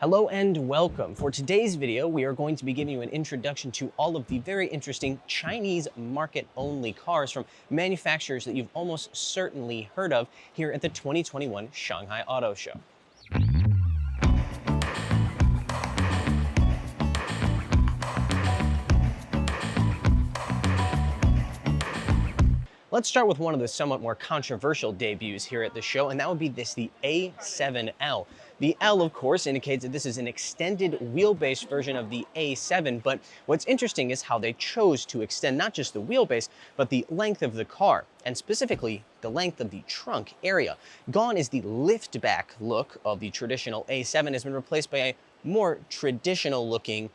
Hello and welcome. For today's video, we are going to be giving you an introduction to all of the very interesting Chinese market-only cars from manufacturers that you've almost certainly heard of here at the 2021 Shanghai Auto Show. Let's start with one of the somewhat more controversial debuts here at the show, and that would be the A7L. The L, of course, indicates that this is an extended wheelbase version of the A7, but what's interesting is how they chose to extend not just the wheelbase, but the length of the car, and specifically the length of the trunk area. Gone is the lift-back look of the traditional A7, has been replaced by a more traditional-looking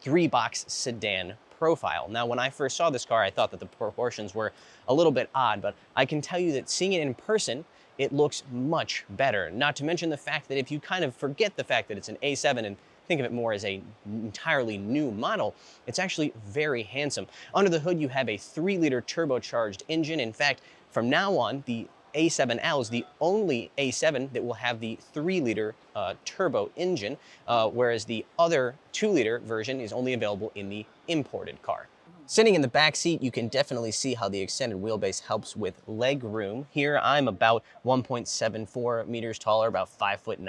three-box sedan profile. Now, when I first saw this car, I thought that the proportions were a little bit odd, but I can tell you that seeing it in person, it looks much better. Not to mention the fact that if you kind of forget the fact that it's an A7 and think of it more as an entirely new model, it's actually very handsome. Under the hood, you have a 3-liter turbocharged engine. In fact, from now on, the A7L is the only A7 that will have the 3-liter turbo engine, whereas the other 2-liter version is only available in the imported car. Sitting in the back seat, you can definitely see how the extended wheelbase helps with leg room. Here, I'm about 1.74 meters taller, about 5'9",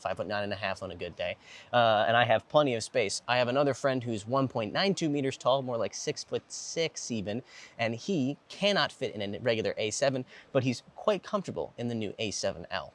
5'9.5" on a good day, and I have plenty of space. I have another friend who's 1.92 meters tall, more like 6'6" even, and he cannot fit in a regular A7, but he's quite comfortable in the new A7L.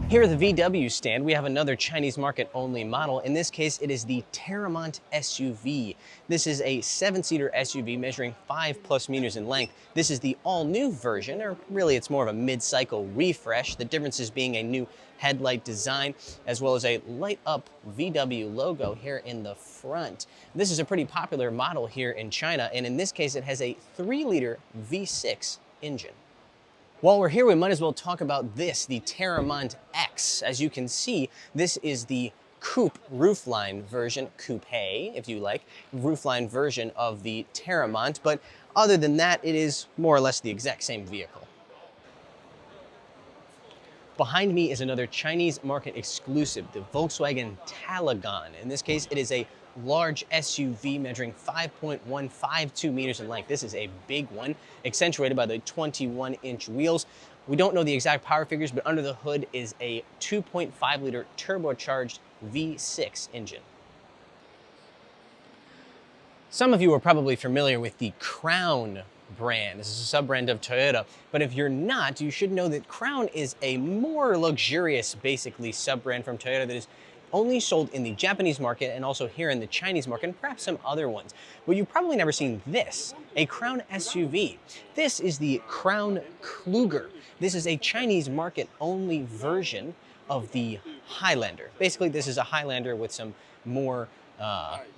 Here at the VW stand, we have another Chinese market-only model. In this case, it is the Terramont SUV. This is a 7-seater SUV measuring 5+ meters in length. This is the all-new version, or really it's more of a mid-cycle refresh. The differences being a new headlight design, as well as a light-up VW logo here in the front. This is a pretty popular model here in China, and in this case, it has a 3-liter V6 engine. While we're here, we might as well talk about this, the Terramont X. As you can see, this is the coupe roofline version, coupe, if you like, roofline version of the Terramont, but other than that, it is more or less the exact same vehicle. Behind me is another Chinese market exclusive, the Volkswagen Talagon. In this case, it is a large SUV measuring 5.152 meters in length. This is a big one, accentuated by the 21-inch wheels. We don't know the exact power figures, but under the hood is a 2.5-liter turbocharged V6 engine. Some of you are probably familiar with the Crown brand. This is a sub-brand of Toyota, but if you're not, you should know that Crown is a more luxurious, basically, sub-brand from Toyota that is only sold in the Japanese market and also here in the Chinese market, and perhaps some other ones. But you've probably never seen this, a Crown SUV. This is the Crown Kluger. This is a Chinese market-only version of the Highlander. Basically, this is a Highlander with some more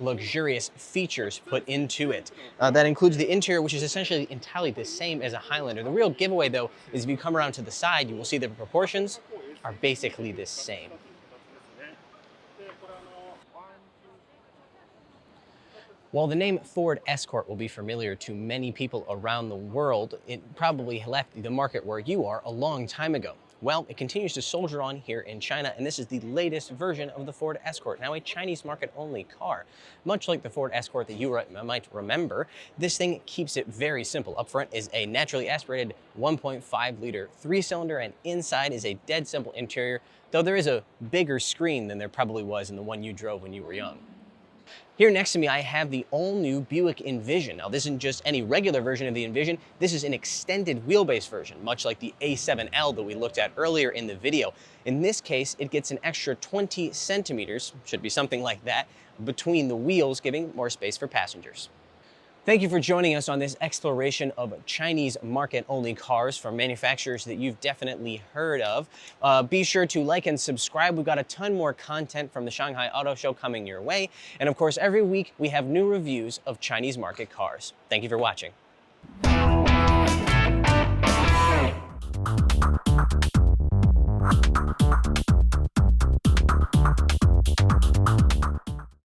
luxurious features put into it. That includes the interior, which is essentially entirely the same as a Highlander. The real giveaway, though, is if you come around to the side, you will see the proportions are basically the same. While the name Ford Escort will be familiar to many people around the world, it probably left the market where you are a long time ago. Well, it continues to soldier on here in China, and this is the latest version of the Ford Escort, now a Chinese market-only car. Much like the Ford Escort that you might remember, this thing keeps it very simple. Up front is a naturally aspirated 1.5-liter 3-cylinder, and inside is a dead simple interior, though there is a bigger screen than there probably was in the one you drove when you were young. Here next to me, I have the all-new Buick Envision. Now, this isn't just any regular version of the Envision. This is an extended wheelbase version, much like the A7L that we looked at earlier in the video. In this case, it gets an extra 20 centimeters, should be something like that, between the wheels, giving more space for passengers. Thank you for joining us on this exploration of Chinese market-only cars from manufacturers that you've definitely heard of. Be sure to like and subscribe. We've got a ton more content from the Shanghai Auto Show coming your way. And of course, every week we have new reviews of Chinese market cars. Thank you for watching.